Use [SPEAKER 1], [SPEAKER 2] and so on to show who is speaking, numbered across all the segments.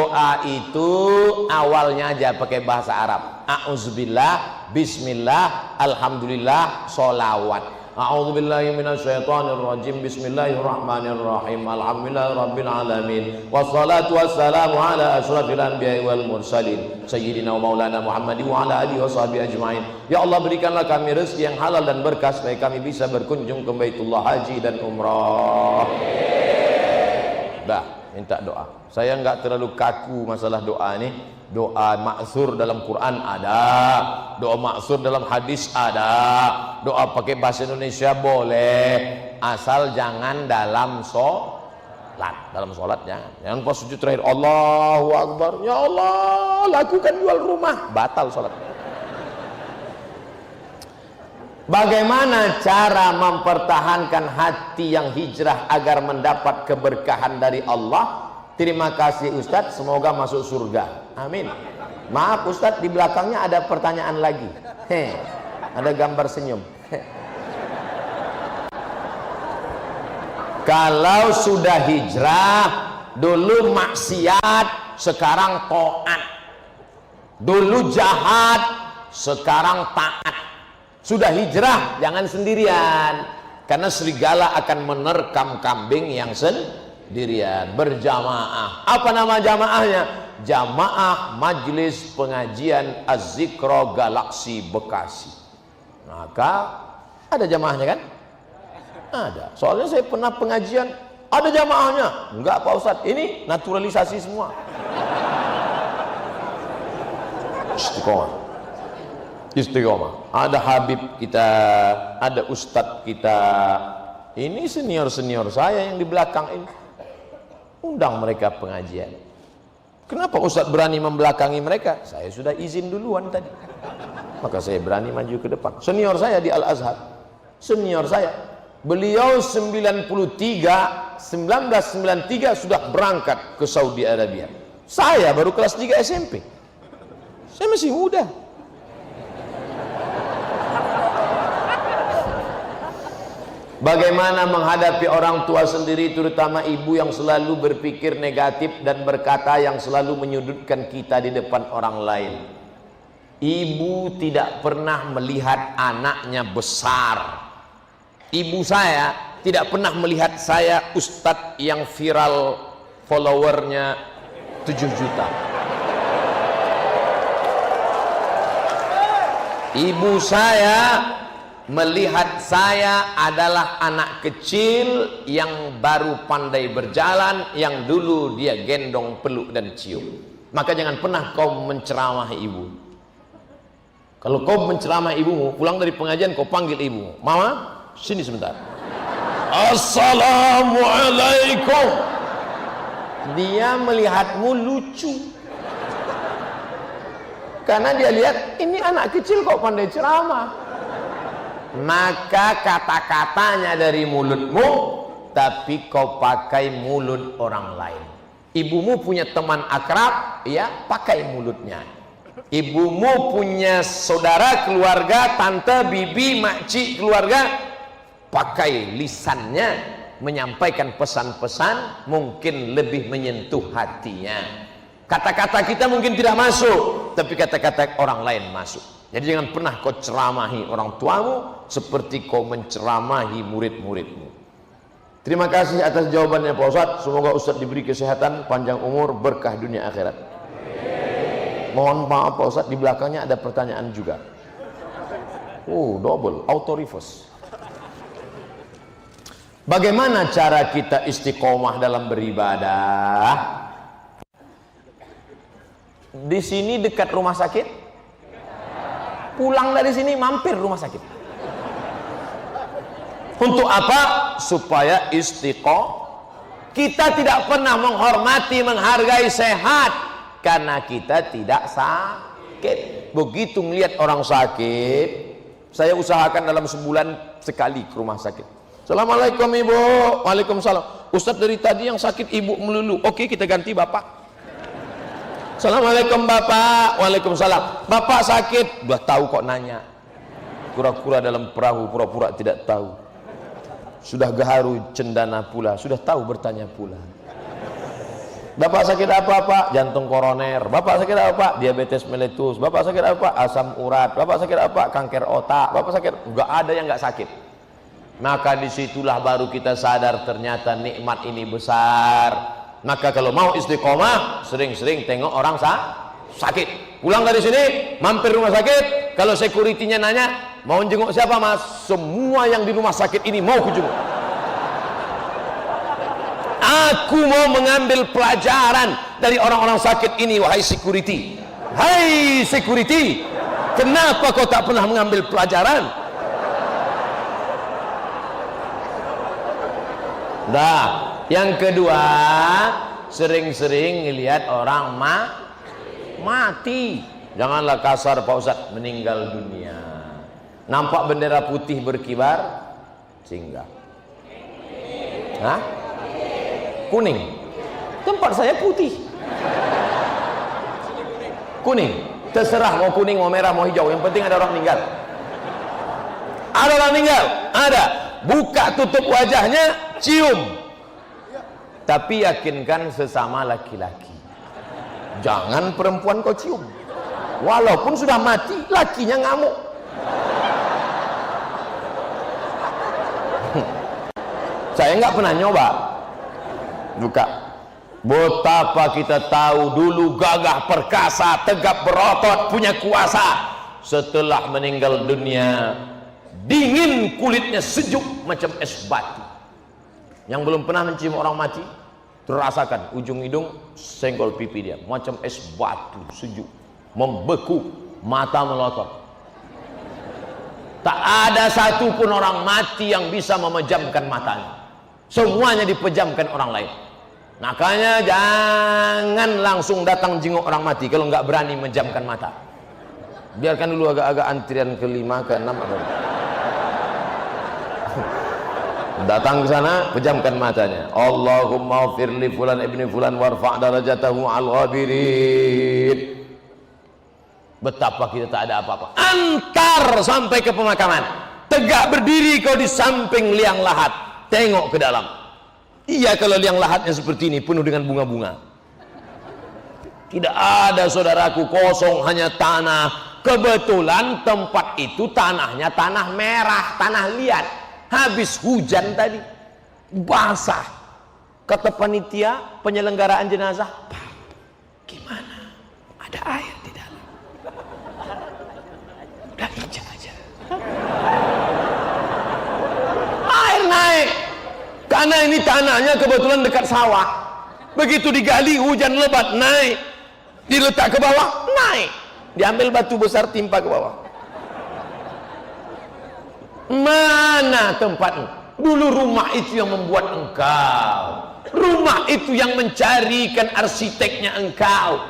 [SPEAKER 1] doa itu awalnya aja pakai bahasa Arab. A'udzubillah, bismillah, alhamdulillah, sholawat. A'udzubillahi minasyaitonirrajim. Bismillahirrahmanirrahim. Alhamdulillahirabbil alamin. Wassalatu wassalamu ala asyrafil anbiya'i wal mursalin sayyidina wa maulana Muhammadin wa ala alihi washabihi ajmain. Ya Allah, berikanlah kami rezeki yang halal dan berkah supaya kami bisa berkunjung ke Baitullah haji dan umrah. Dah, minta doa. Saya enggak terlalu kaku masalah doa ini. Doa maksur dalam Quran ada, doa maksur dalam hadis ada, doa pakai bahasa Indonesia boleh, asal jangan dalam sholat. Dalam sholat jangan pas sujud terakhir Allahu Akbar, ya Allah lakukan jual rumah, batal sholat. Bagaimana cara mempertahankan hati yang hijrah agar mendapat keberkahan dari Allah? Terima kasih Ustadz, semoga masuk surga. Amin. Maaf Ustadz, di belakangnya ada pertanyaan lagi. Ada gambar senyum. Kalau sudah hijrah, dulu maksiat, sekarang taat. Dulu jahat, sekarang taat. Sudah hijrah, jangan sendirian. Karena serigala akan menerkam kambing yang sendirian, berjamaah. Apa nama jamaahnya? Jamaah Majelis Pengajian Az-Zikra Galaksi Bekasi. Maka ada jamaahnya kan? Ada. Soalnya saya pernah pengajian, ada jamaahnya. Enggak Pak Ustadz, ini naturalisasi semua. Istiqomah. Istiqomah. Ada Habib kita, ada Ustadz kita. Ini senior-senior saya yang di belakang ini. Undang mereka pengajian. Kenapa Ustadz berani membelakangi mereka? Saya sudah izin duluan tadi. Maka saya berani maju ke depan. Senior saya di Al-Azhar. Senior saya. Beliau 1993 sudah berangkat ke Saudi Arabia. Saya baru kelas 3 SMP. Saya masih muda. Bagaimana menghadapi orang tua sendiri, terutama ibu yang selalu berpikir negatif dan berkata yang selalu menyudutkan kita di depan orang lain. Ibu tidak pernah melihat anaknya besar. Ibu saya tidak pernah melihat saya ustadz yang viral followernya 7 juta. Ibu saya melihat saya adalah anak kecil yang baru pandai berjalan, yang dulu dia gendong, peluk dan cium. Maka jangan pernah kau menceramahi ibu. Kalau kau menceramahi ibumu, pulang dari pengajian kau panggil ibumu, mama sini sebentar, assalamualaikum. Dia melihatmu lucu karena dia lihat ini anak kecil kok pandai ceramah. Maka kata-katanya dari mulutmu, tapi kau pakai mulut orang lain. Ibumu punya teman akrab, ya pakai mulutnya. Ibumu punya saudara, keluarga, tante, bibi, makcik, keluarga, pakai lisannya menyampaikan pesan-pesan mungkin lebih menyentuh hatinya. Kata-kata kita mungkin tidak masuk, tapi kata-kata orang lain masuk. Jadi jangan pernah kau ceramahi orang tuamu seperti kau menceramahi murid-muridmu. Terima kasih atas jawabannya Pak Ustadz. Semoga Ustadz diberi kesehatan, panjang umur, berkah dunia akhirat. Mohon maaf Pak Ustadz, di belakangnya ada pertanyaan juga. Double, auto reverse. Bagaimana cara kita istiqomah dalam beribadah? Di sini dekat rumah sakit. Pulang dari sini mampir rumah sakit. Untuk apa? Supaya istiqomah. Kita tidak pernah menghormati, menghargai sehat karena kita tidak sakit. Begitu melihat orang sakit, saya usahakan dalam sebulan sekali ke rumah sakit. Assalamualaikum ibu. Waalaikumsalam. Ustadz dari tadi yang sakit ibu melulu. Oke, kita ganti bapak. Assalamualaikum bapak. Waalaikumsalam. Bapak sakit, udah tahu kok nanya. Kura-kura dalam perahu pura-pura tidak tahu. Sudah gaharu cendana pula, sudah tahu bertanya pula. Bapak sakit apa Pak? Jantung koroner. Bapak sakit apa Pak? Diabetes meletus. Bapak sakit apa Pak? Asam urat. Bapak sakit apa Pak? Kanker otak. Bapak sakit, nggak ada yang nggak sakit. Maka disitulah baru kita sadar ternyata nikmat ini besar. Maka kalau mau istiqomah, sering-sering tengok orang sakit. Pulang dari sini, mampir rumah sakit. Kalau security-nya nanya, mau jenguk siapa Mas? Semua yang di rumah sakit ini mau kujenguk. Aku mau mengambil pelajaran dari orang-orang sakit ini, wahai security. Hai security, kenapa kau tak pernah mengambil pelajaran? Nah, yang kedua, sering-sering ngelihat orang mati. Janganlah kasar Pak Ustadz, meninggal dunia. Nampak bendera putih berkibar, singgah. Hah? Kuning. Tempat saya putih. Kuning. Terserah mau kuning, mau merah, mau hijau. Yang penting ada orang meninggal. Ada orang meninggal? Ada. Buka tutup wajahnya, cium. Tapi yakinkan sesama laki-laki. Jangan perempuan kau cium. Walaupun sudah mati, lakinya ngamuk. Saya nggak pernah nyoba. Buka. Betapa kita tahu dulu gagah perkasa, tegap berotot, punya kuasa. Setelah meninggal dunia, dingin kulitnya, sejuk macam es batu. Yang belum pernah mencium orang mati, terasakan ujung hidung senggol pipi dia macam es batu, sejuk, membeku, mata melotot. Tak ada satupun orang mati yang bisa memejamkan matanya. Semuanya dipejamkan orang lain. Makanya jangan langsung datang jenguk orang mati kalau nggak berani menjamkan mata. Biarkan dulu agak-agak antrian ke-5, ke-6 atau datang ke sana, pejamkan matanya. Allahumma firli fulan ibni fulan warfa' darajatahu al-ghabirin. Betapa kita tak ada apa-apa. Antar sampai ke pemakaman. Tegak berdiri kau di samping liang lahat. Tengok ke dalam. Iya, kalau liang lahatnya seperti ini, penuh dengan bunga-bunga. Tidak ada saudaraku, kosong, hanya tanah. Kebetulan tempat itu tanahnya tanah merah, tanah liat. Habis hujan tadi, basah. Kata panitia penyelenggaraan jenazah, Pak, gimana? Ada air di dalam. Udah injak aja. Air naik. Karena ini tanahnya kebetulan dekat sawah. Begitu digali, hujan lebat, naik. Diletak ke bawah, naik. Diambil batu besar, timpa ke bawah. Mana tempatmu? Dulu rumah itu yang membuat engkau. Rumah itu yang mencarikan arsiteknya engkau.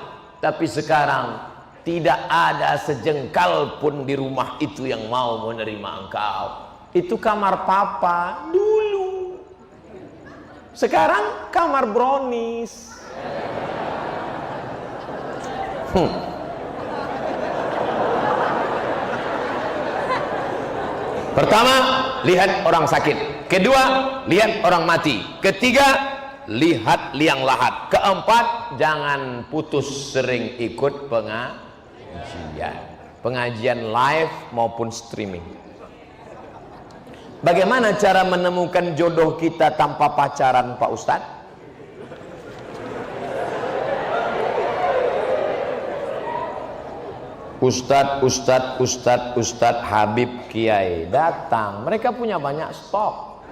[SPEAKER 1] Tapi sekarang tidak ada sejengkal pun di rumah itu yang mau menerima engkau. Itu kamar papa dulu. Sekarang kamar brownies. Pertama, lihat orang sakit. Kedua, lihat orang mati. Ketiga, lihat liang lahat. Keempat, jangan putus sering ikut pengajian. Pengajian live maupun streaming. Bagaimana cara menemukan jodoh kita tanpa pacaran, Pak Ustadz? Ustadz Habib Kiai datang. Mereka punya banyak stok.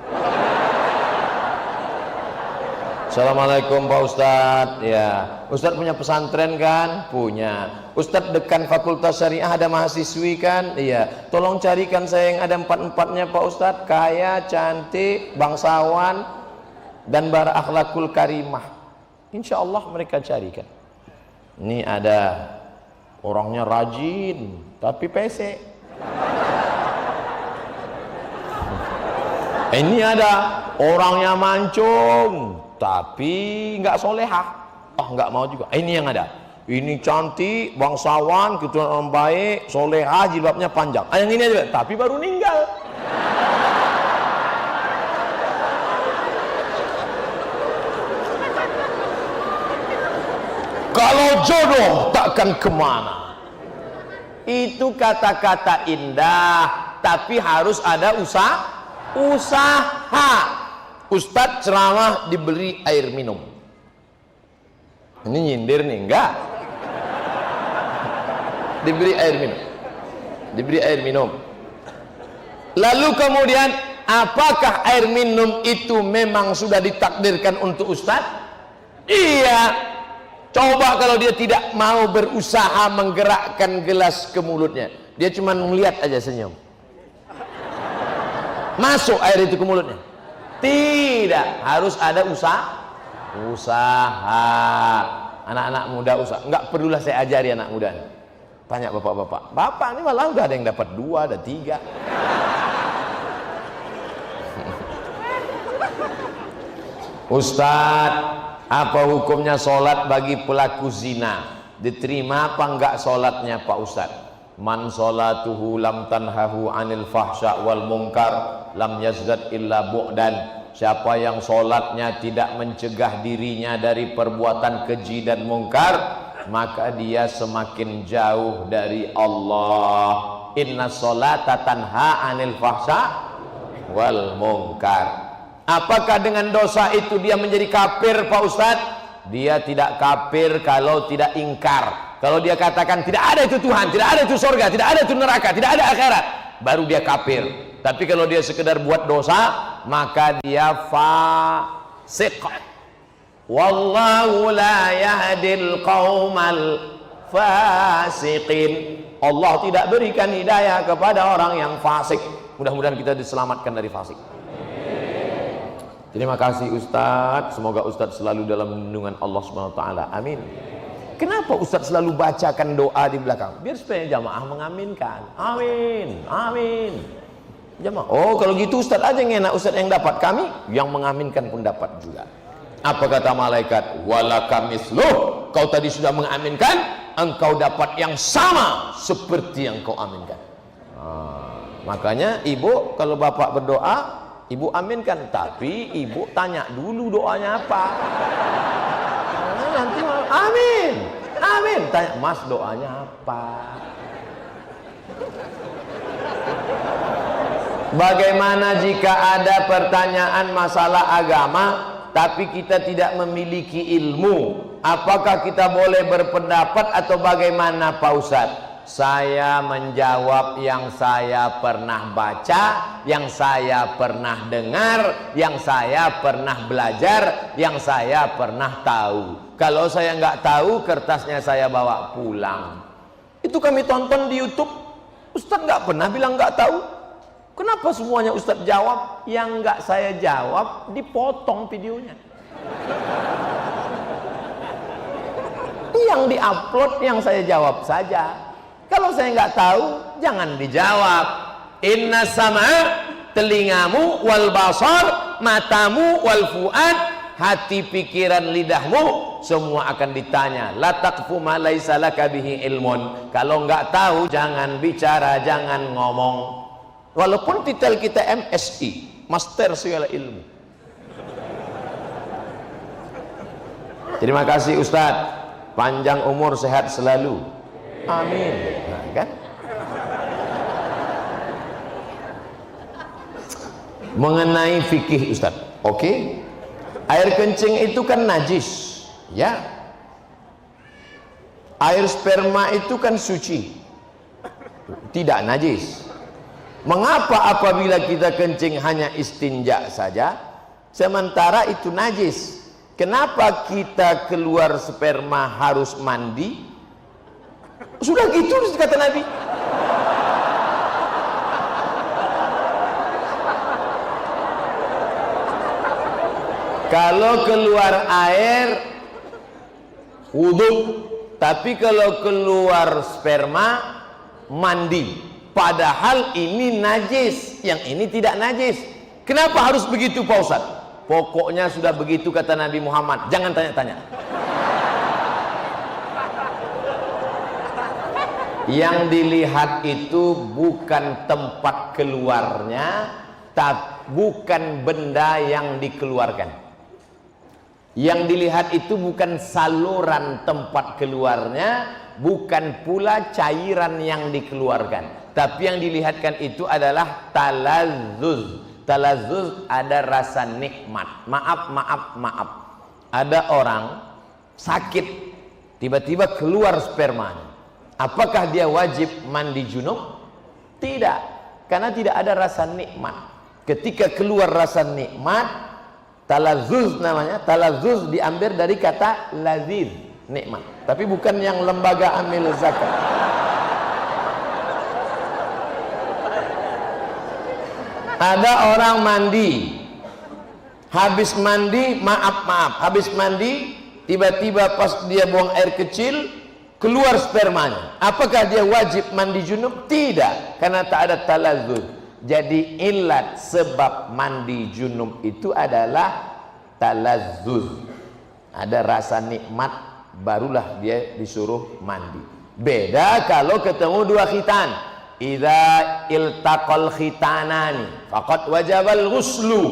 [SPEAKER 1] Assalamualaikum Pak Ustadz. Ya, Ustadz punya pesantren kan? Punya. Ustadz dekan Fakultas Syariah ada mahasiswi kan? Iya. Tolong carikan saya yang ada 4-4-nya Pak Ustadz. Kaya, cantik, bangsawan, dan berakhlakul karimah. Insya Allah mereka carikan. Ini ada orangnya rajin, tapi pesek. Ini ada orangnya mancung, tapi nggak solehah. Oh, nggak mau juga. Ini yang ada. Ini cantik, bangsawan, keturunan orang baik, solehah, jilbabnya panjang. Yang ini aja, tapi baru meninggal. Kalau jodoh takkan kemana. Itu kata-kata indah, tapi harus ada usaha. Ustadz ceramah diberi air minum. Ini nyindir nih, enggak? Diberi air minum. Diberi air minum. Lalu kemudian, apakah air minum itu memang sudah ditakdirkan untuk ustadz? Iya. Coba kalau dia tidak mau berusaha menggerakkan gelas ke mulutnya, dia cuma melihat aja senyum. Masuk air itu ke mulutnya? Tidak, harus ada usaha. Anak-anak muda usaha. Enggak perlulah saya ajari anak muda. Tanya bapak-bapak. Bapak ini malah udah ada yang dapat 2, ada 3. Ustadz, apa hukumnya sholat bagi pelaku zina? Diterima apa enggak sholatnya Pak Ustadz? Man sholatuhu lam tanhahu anil fahsya wal munkar lam yazdad illa bu'dan. Siapa yang sholatnya tidak mencegah dirinya dari perbuatan keji dan mungkar, maka dia semakin jauh dari Allah. Inna sholata tanha anil fahsya wal munkar. Apakah dengan dosa itu dia menjadi kafir Pak Ustadz? Dia tidak kafir kalau tidak ingkar. Kalau dia katakan tidak ada itu Tuhan, tidak ada itu surga, tidak ada itu neraka, tidak ada akhirat, baru dia kafir. Tapi kalau dia sekedar buat dosa, maka dia fasik. Wallahu la yahdil qaumal fasiqin. Allah tidak berikan hidayah kepada orang yang fasik. Mudah-mudahan kita diselamatkan dari fasik. Terima kasih Ustadz. Semoga Ustadz selalu dalam lindungan Allah Subhanahu wa taala. Amin. Kenapa Ustadz selalu bacakan doa di belakang? Biar supaya jamaah mengaminkan. Amin. Amin. Jamaah. Oh, kalau gitu Ustadz aja yang enak, Ustadz yang dapat, kami yang mengaminkan pun dapat juga. Apa kata malaikat? Walaka misluh. Kau tadi sudah mengaminkan, engkau dapat yang sama seperti yang kau aminkan. Makanya ibu kalau bapak berdoa, ibu aminkan, tapi ibu tanya dulu doanya apa. Nanti amin, amin. Tanya, Mas doanya apa? Bagaimana jika ada pertanyaan masalah agama, tapi kita tidak memiliki ilmu? Apakah kita boleh berpendapat atau bagaimana Pak Ustadz? Saya menjawab yang saya pernah baca, yang saya pernah dengar, yang saya pernah belajar, yang saya pernah tahu. Kalau saya nggak tahu, kertasnya saya bawa pulang. Itu kami tonton di YouTube. Ustadz nggak pernah bilang nggak tahu. Kenapa semuanya Ustadz jawab? Yang nggak saya jawab dipotong videonya. Yang diupload yang saya jawab saja. Kalau saya nggak tahu, jangan dijawab. Inna sama, telingamu, wal basar, matamu, wal fuad, hati, pikiran, lidahmu, semua akan ditanya. La taqfu ma laisa laka bihi ilmun. Kalau nggak tahu, jangan bicara, jangan ngomong. Walaupun titel kita MSI, Master Segala Ilmu. Terima kasih Ustadz. Panjang umur, sehat selalu. Amin. Nah, kan? Mengenai fikih Ustaz. Oke. Air kencing itu kan najis, ya. Air sperma itu kan suci. Tidak najis. Mengapa apabila kita kencing hanya istinja saja, sementara itu najis? Kenapa kita keluar sperma harus mandi? Sudah gitu kata Nabi. Kalau keluar air wudu, tapi kalau keluar sperma mandi. Padahal ini najis, yang ini tidak najis. Kenapa harus begitu Pak Ustadz? Pokoknya sudah begitu kata Nabi Muhammad. Jangan tanya-tanya. Yang dilihat itu bukan tempat keluarnya, bukan benda yang dikeluarkan. Yang dilihat itu bukan saluran tempat keluarnya, bukan pula cairan yang dikeluarkan, tapi yang dilihatkan itu adalah talazzuz. Talazzuz ada rasa nikmat. Maaf. Ada orang sakit, tiba-tiba keluar spermanya. Apakah dia wajib mandi junub? Tidak, karena tidak ada rasa nikmat. Ketika keluar rasa nikmat, talazzuz namanya. Talazzuz diambil dari kata laziz, nikmat. Tapi bukan yang lembaga amil zakat. Ada orang mandi, habis mandi, habis mandi, tiba-tiba pas dia buang air kecil, keluar spermanya. Apakah dia wajib mandi junub? Tidak, karena tak ada talazzuz. Jadi ilat sebab mandi junub itu adalah talazzuz. Ada rasa nikmat, barulah dia disuruh mandi. Beda kalau ketemu dua khitan. Idza iltaqal khitanani faqad wajabal ghuslu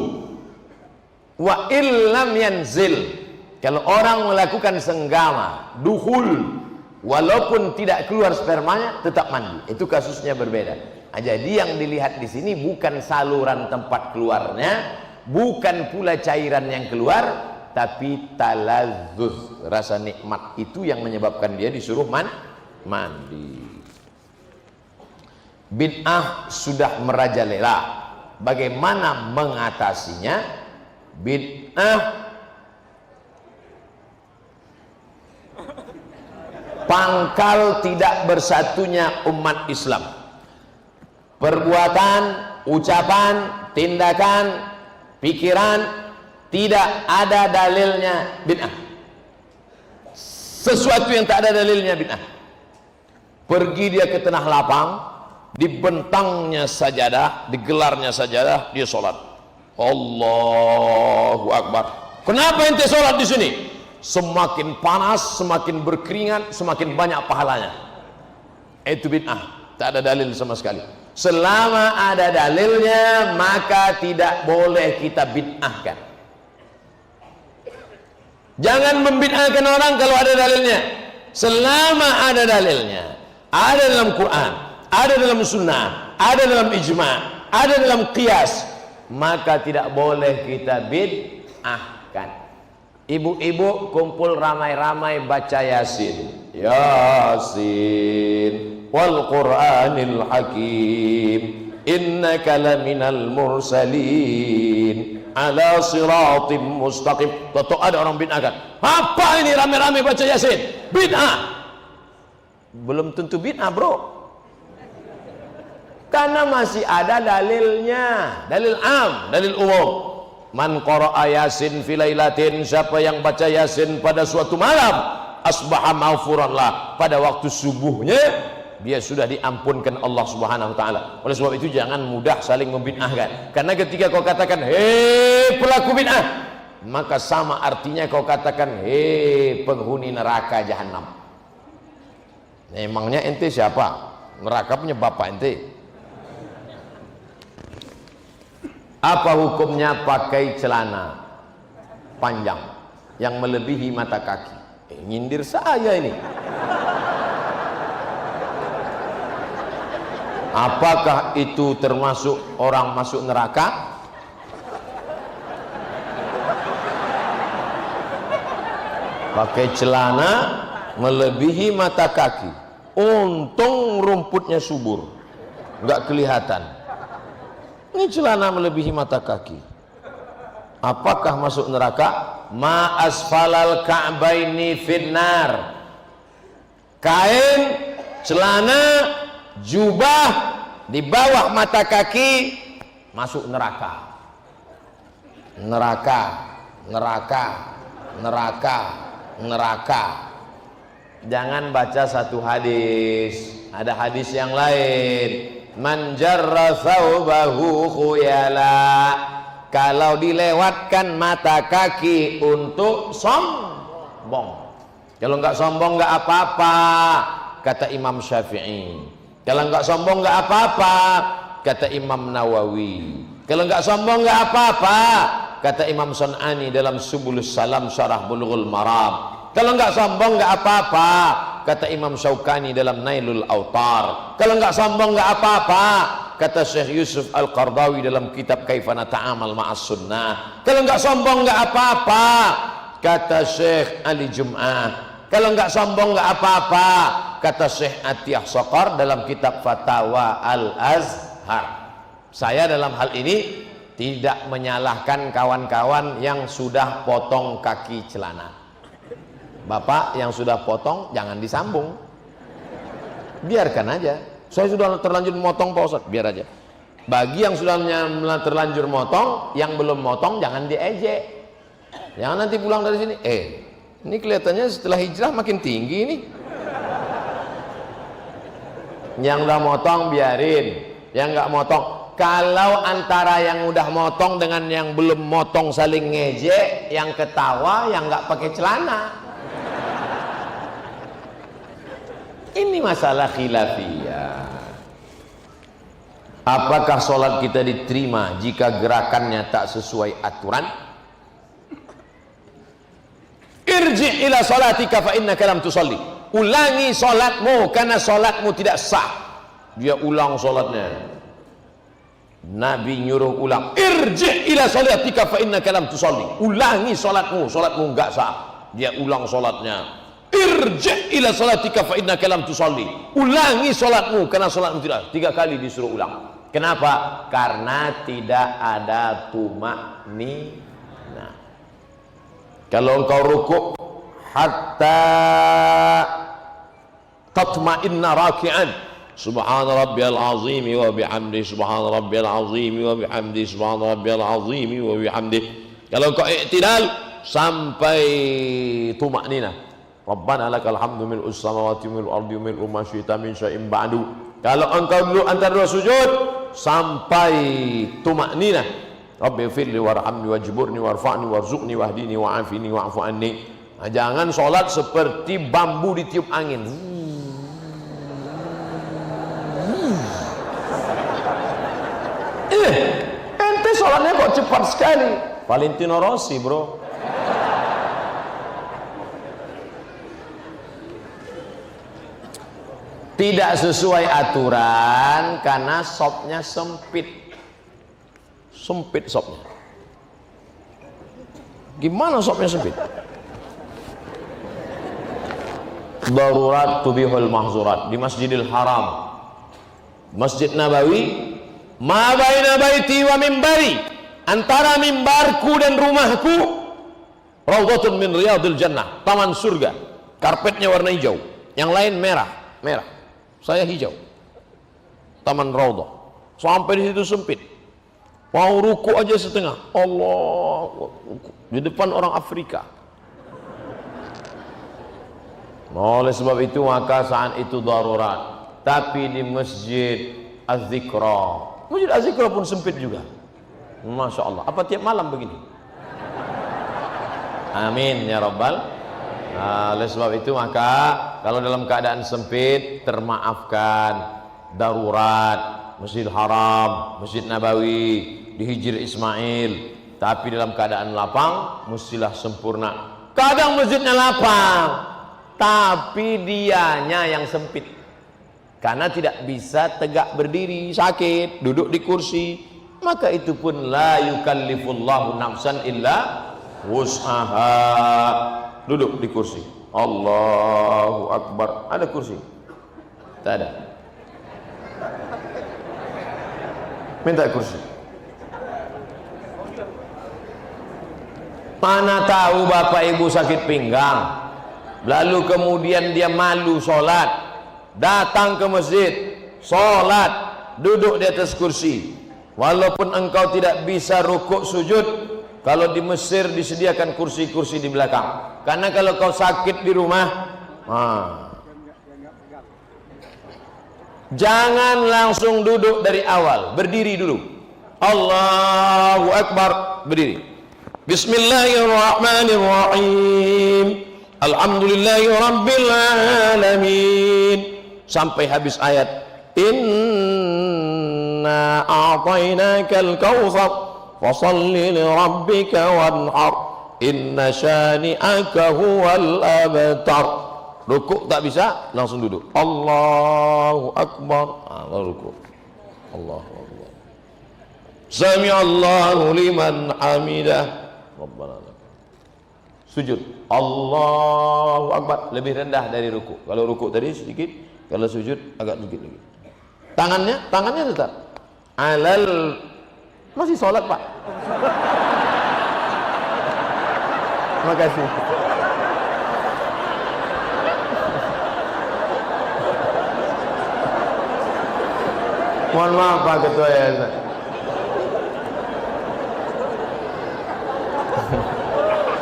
[SPEAKER 1] wa illam yanzil. Kalau orang melakukan senggama, dukhul, walaupun tidak keluar spermanya tetap mandi. Itu kasusnya berbeda. Nah, jadi yang dilihat di sini bukan saluran tempat keluarnya, bukan pula cairan yang keluar, tapi talazzuz, rasa nikmat itu yang menyebabkan dia disuruh mandi. Bid'ah sudah merajalela. Bagaimana mengatasinya? Bid'ah pangkal tidak bersatunya umat Islam. Perbuatan, ucapan, tindakan, pikiran tidak ada dalilnya bid'ah. Sesuatu yang tak ada dalilnya bid'ah. Pergi dia ke tanah lapang, dibentangnya sajadah, digelarnya sajadah, dia sholat. Allahu Akbar. Kenapa ente sholat di sini? Semakin panas, semakin berkeringat, semakin banyak pahalanya. Itu bid'ah, tak ada dalil sama sekali. Selama ada dalilnya, maka tidak boleh kita bid'ahkan. Jangan membid'ahkan orang kalau ada dalilnya. Selama ada dalilnya, ada dalam Quran, ada dalam sunnah, ada dalam ijma', ada dalam qiyas, maka tidak boleh kita bid'ahkan. Ibu-ibu kumpul ramai-ramai baca Yasin. Yasin wal Qur'anil Hakim, innaka laminal mursalin ala siratim mustaqim. Tentu ada orang bid'ahkan. Apa ini ramai-ramai baca Yasin? Bid'ah. Belum tentu bid'ah, bro. Karena masih ada dalilnya, dalil am, dalil umum. Man qara'a Yasin fi lailatin, siapa yang baca Yasin pada suatu malam, asbaha maghfuran lah, pada waktu subuhnya dia sudah diampunkan Allah Subhanahu wa taala. Oleh sebab itu jangan mudah saling membid'ahkan. Karena ketika kau katakan hei pelaku bid'ah, maka sama artinya kau katakan hei penghuni neraka jahanam. Emangnya ente siapa? Neraka punya bapak ente. Apa hukumnya pakai celana panjang yang melebihi mata kaki? Nyindir saya ini. Apakah itu termasuk orang masuk neraka? Pakai celana melebihi mata kaki. Untung rumputnya subur, nggak kelihatan. Ini celana melebihi mata kaki. Apakah masuk neraka? Ma asfalal ka'baini finnar. Kain, celana, jubah di bawah mata kaki masuk neraka. Neraka, neraka, neraka, neraka. Jangan baca satu hadis, ada hadis yang lain. Man jarra thawbahu khuyala, kalau dilewatkan mata kaki untuk sombong. Kalau nggak sombong nggak apa-apa, kata Imam Syafi'i. Kalau nggak sombong nggak apa-apa, kata Imam Nawawi. Kalau nggak sombong nggak apa-apa, kata Imam Sun'ani dalam Subulus Salam Syarah Bulughul Maram. Kalau enggak sombong enggak apa-apa, kata Imam Syaukani dalam Nailul Autar. Kalau enggak sombong enggak apa-apa, kata Syekh Yusuf Al-Qardawi dalam kitab Kaifana Ta'amal Ma'as Sunnah. Kalau enggak sombong enggak apa-apa, kata Syekh Ali Jum'ah. Kalau enggak sombong enggak apa-apa, kata Syekh Atiyah Sokor dalam kitab Fatawa Al-Azhar. Saya dalam hal ini tidak menyalahkan kawan-kawan yang sudah potong kaki celana. Bapak yang sudah potong jangan disambung, biarkan aja. Saya sudah terlanjur motong Pak Ustadz, biar aja. Bagi yang sudah terlanjur motong, yang belum motong jangan diejek. Jangan nanti pulang dari sini, ini kelihatannya setelah hijrah makin tinggi ini. Yang udah motong biarin, yang nggak motong. Kalau antara yang udah motong dengan yang belum motong saling ngejek, yang ketawa yang nggak pakai celana. Ini masalah khilafiyah. Apakah sholat kita diterima jika gerakannya tak sesuai aturan? Irji' ila sholatika fa innaka lam tusalli. Ulangi sholatmu karena sholatmu tidak sah. Dia ulang sholatnya. Nabi nyuruh ulang. Irji' ila sholatika fa innaka lam tusalli. Ulangi sholatmu, sholatmu enggak sah. Dia ulang sholatnya. Irji' ila sholatika fa innaka lam tusalli. Ulangi sholatmu karena sholatmu tidak. 3 kali disuruh ulang. Kenapa? Karena tidak ada tumakninah. Kalau engkau rukuk hatta tatma'inna raki'an, subhana rabbiyal azim wa bihamdi, subhana rabbiyal azim wa bihamdi, subhana rabbiyal azim wa bihamdi. Kalau engkau i'tidal sampai tumakninah, Rabbana lakal hamdu mil'us samawati mil'ul ardi mil'u ma syi'ta min syai'in ba'du. Kalau engkau dulu antara 2 sujud sampai tumakninah, Rabbi firli warhamni wajburni warfa'ni warzuqni wahdini wa'afini wa'fu anni. Nah, jangan sholat seperti bambu ditiup angin. Ente sholatnya kok cepat sekali. Valentino Rossi bro. Tidak sesuai aturan karena sopnya sempit. Sempit sopnya. Gimana sopnya sempit? Darurat tubihul mahzurat. Di Masjidil Haram, Masjid Nabawi, ma baina baiti wa mimbari, antara mimbarku dan rumahku, raudhatun min riyadil jannah, taman surga. Karpetnya warna hijau, yang lain merah. Saya hijau. Taman raudhah. Sampai di situ sempit. Mau ruku aja setengah. Allah, di depan orang Afrika. Oleh sebab itu maka saat itu darurat. Tapi di Masjid Az-Zikra, Masjid Az-Zikra pun sempit juga. Masya Allah. Apa tiap malam begini? Amin ya Rabbal. Oleh sebab itu maka kalau dalam keadaan sempit termaafkan, darurat, Masjidil Haram, Masjid Nabawi, di Hijr Ismail. Tapi dalam keadaan lapang mestilah sempurna. Kadang masjidnya lapang tapi dianya yang sempit, karena tidak bisa tegak berdiri, sakit, duduk di kursi. Maka itu pun la yukallifullahu nafsan illa wus'aha. Duduk di kursi. Allahu Akbar. Ada kursi? Tak ada. Minta kursi. Mana tahu bapak ibu sakit pinggang, lalu kemudian dia malu sholat, datang ke masjid, sholat, duduk di atas kursi. Walaupun engkau tidak bisa rukuk sujud, kalau di Mesir disediakan kursi-kursi di belakang. Karena kalau kau sakit di rumah, jangan langsung duduk dari awal, berdiri dulu. Allahu Akbar, berdiri. Bismillahirrahmanirrahim. Alhamdulillahi rabbil alamin. Sampai habis ayat. Inna a'tainakal kautsar Fasholli li rabbika wanhar. Inna syani'aka huwal abtar. Rukuk tak bisa, langsung duduk. Allahu Akbar. Baru rukuk. Allahu Akbar. Sami'allahu liman hamidah. Rabbana lakal. Sujud. Allahu Akbar. Lebih rendah dari rukuk. Kalau rukuk tadi sedikit, kalau sujud agak sedikit lagi. Tangannya tetap. Masih sholat, Pak. Terima kasih. Mohon maaf Pak Ketua Yayasan.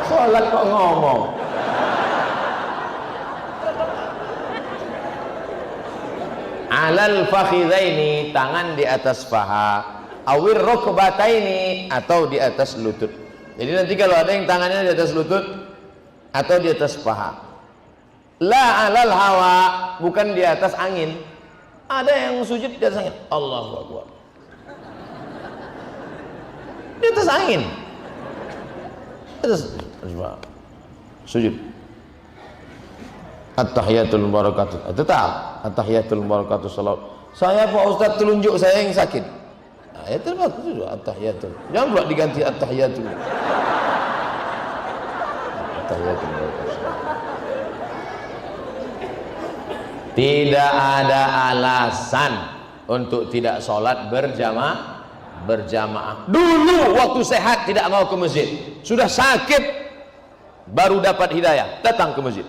[SPEAKER 1] Sholat kok ngomong. Alal fakhidaini, tangan di atas paha. Awir rukbataini, atau di atas lutut. Jadi nanti kalau ada yang tangannya di atas lutut atau di atas paha. La alal hawa, bukan di atas angin. Ada yang sujud di atas angin. Allahu Akbar. Di atas angin. Di atas sujud. At-tahiyatul barakatuh. Tetap at-tahiyatul barakatuh salat. Saya Pak Ustaz telunjuk saya yang sakit. Ya terus at-tahiyatul. Jangan pula diganti at-tahiyatul. At-tahiyatul barakatuh. Tidak ada alasan untuk tidak sholat berjamaah. Dulu waktu sehat tidak mau ke masjid. Sudah sakit baru dapat hidayah, datang ke masjid.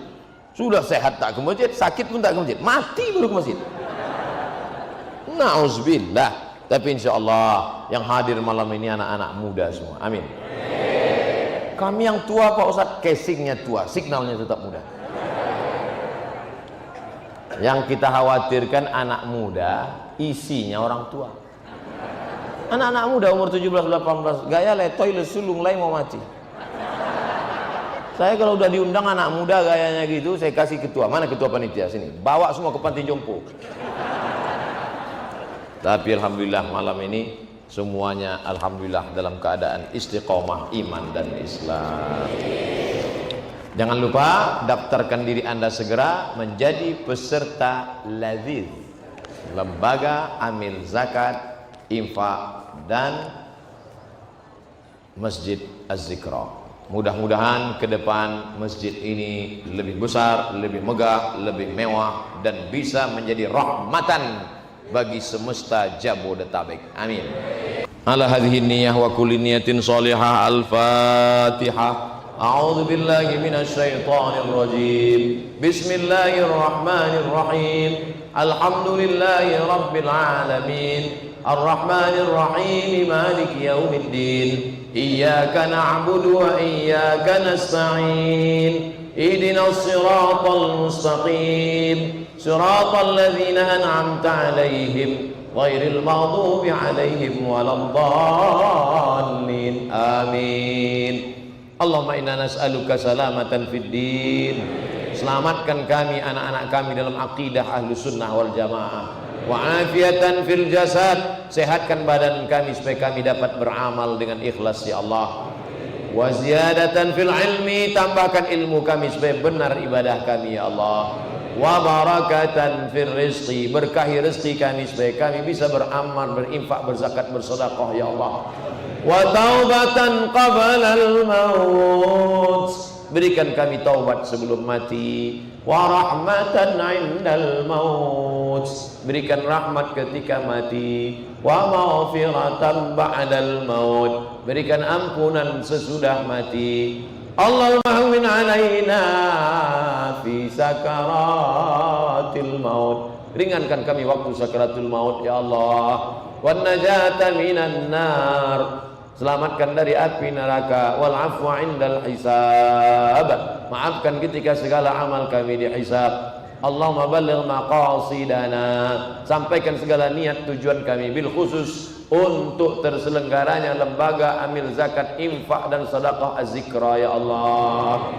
[SPEAKER 1] Sudah sehat tak ke masjid, sakit pun tak ke masjid, mati baru ke masjid. Na'udzubillah. Tapi insya Allah yang hadir malam ini anak-anak muda semua. Amin. Kami yang tua Pak Ustadz, casingnya tua, signalnya tetap muda. Yang kita khawatirkan anak muda, isinya orang tua. Anak-anak muda umur 17-18, gaya letoy lesulung lain mau mati. Saya kalau udah diundang anak muda gayanya gitu, saya kasih ketua. Mana ketua panitia? Sini, bawa semua ke panti jompo. Tapi alhamdulillah malam ini semuanya alhamdulillah dalam keadaan istiqomah iman dan Islam. Jangan lupa daftarkan diri Anda segera menjadi peserta Laziz, Lembaga Amil Zakat, Infak dan Masjid Az-Zikra. Mudah-mudahan ke depan masjid ini lebih besar, lebih megah, lebih mewah dan bisa menjadi rahmatan bagi semesta Jabodetabek. Amin. Ala hadhihi niyyah wa kulli niyatin shalihah. Al-Fatihah. A'udzu billahi minasy syaithanir rajim. Bismillahirrahmanirrahim. Alhamdulillahi rabbil alamin. Ar-Rahmanir Rahim. Maliki yaumiddin. Iyyaka na'budu wa iyyaka nasta'in. Ihdinas siratal mustaqim. Siratal ladzina an'amta 'alaihim ghairil maghdubi 'alaihim waladdallin. Amin. Allahumma inna nas'aluka salamatan fid din. Selamatkan kami, anak-anak kami dalam akidah Ahlus Sunnah wal Jamaah. Wa afiatan fil jasad. Sehatkan badan kami supaya kami dapat beramal dengan ikhlas ya Allah. Wa ziyadatan fil ilmi. Tambahkan ilmu kami supaya benar ibadah kami ya Allah. Wa barakatan fil rizqi. Berkahi rezeki kami supaya kami bisa beramal, berinfak, berzakat, bersedekah ya Allah. Wa taubatan qabla al-maut. Berikan kami taubat sebelum mati. Wa rahmatan 'indal maut. Berikan rahmat ketika mati. Wa maghfiratan ba'dal maut. Berikan ampunan sesudah mati. Allahumma hawwin 'alaina fi sakaratil maut. Ringankan kami waktu sakaratul maut ya Allah. Wan najata minan nar. Selamatkan dari api neraka. Wal afwa indal hisab. Maafkan ketika segala amal kami dihisab. Allahumma balligh maqasidana. Sampaikan segala niat tujuan kami bil khusus untuk terselenggaranya lembaga amil zakat, infak dan sedekah Az-Zikra ya Allah.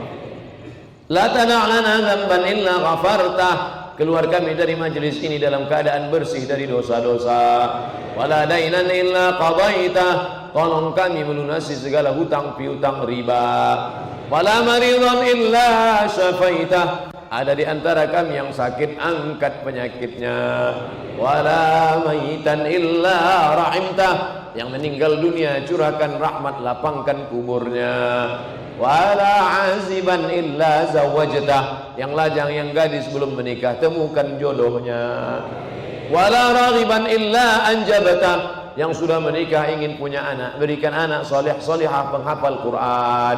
[SPEAKER 1] La tada' lana dzamban illa ghafartah. Keluar kami dari majelis ini dalam keadaan bersih dari dosa-dosa. Wala dainan illa qadaitah. tolong kami melunasi segala hutang piutang riba. Wala maridhan illa syafaitah, ada di antara kami yang sakit, angkat penyakitnya. Wala mayitan illa rahimtah, yang meninggal dunia curahkan rahmat, lapangkan kuburnya. Wala aziban illa zawajtah, yang lajang yang gadis belum menikah, temukan jodohnya. Wala raghiban illa anjabtah, yang sudah menikah ingin punya anak, berikan anak soleh solehah penghafal Quran.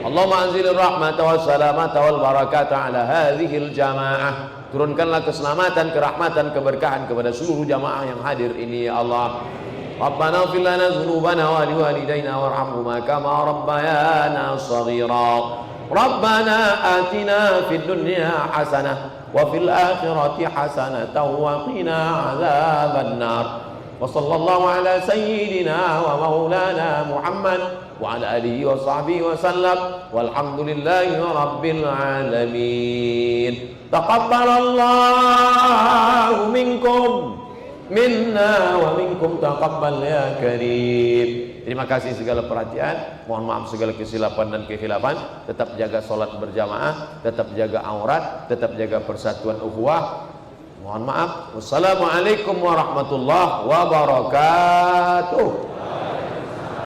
[SPEAKER 1] Allahumma anzilir rahmata wa salamata wal barakata ala hadhil jamaah, turunkanlah keselamatan, kerahmatan, keberkahan kepada seluruh jamaah yang hadir ini ya Allah. Rabbana ighfir lana dzunubana wa liwalidayna warhamhuma kama rabbayana shaghira. Rabbana atina fid dunya hasanah wa fil akhirati hasanatan wa qina adzaban nar. Wa sallallahu ala sayyidina wa maulana Muhammad wa ala alihi wa sahbihi wa sallam walhamdulillahi rabbil alamin. Taqabbalallahu minkum minna wa minkum taqabbal ya karim. Terima kasih segala perhatian, mohon maaf segala kesilapan dan kekhilafan. Tetap jaga sholat berjamaah, tetap jaga aurat, tetap jaga persatuan ukhuwah. Mohon maaf. Wassalamualaikum warahmatullahi wabarakatuh.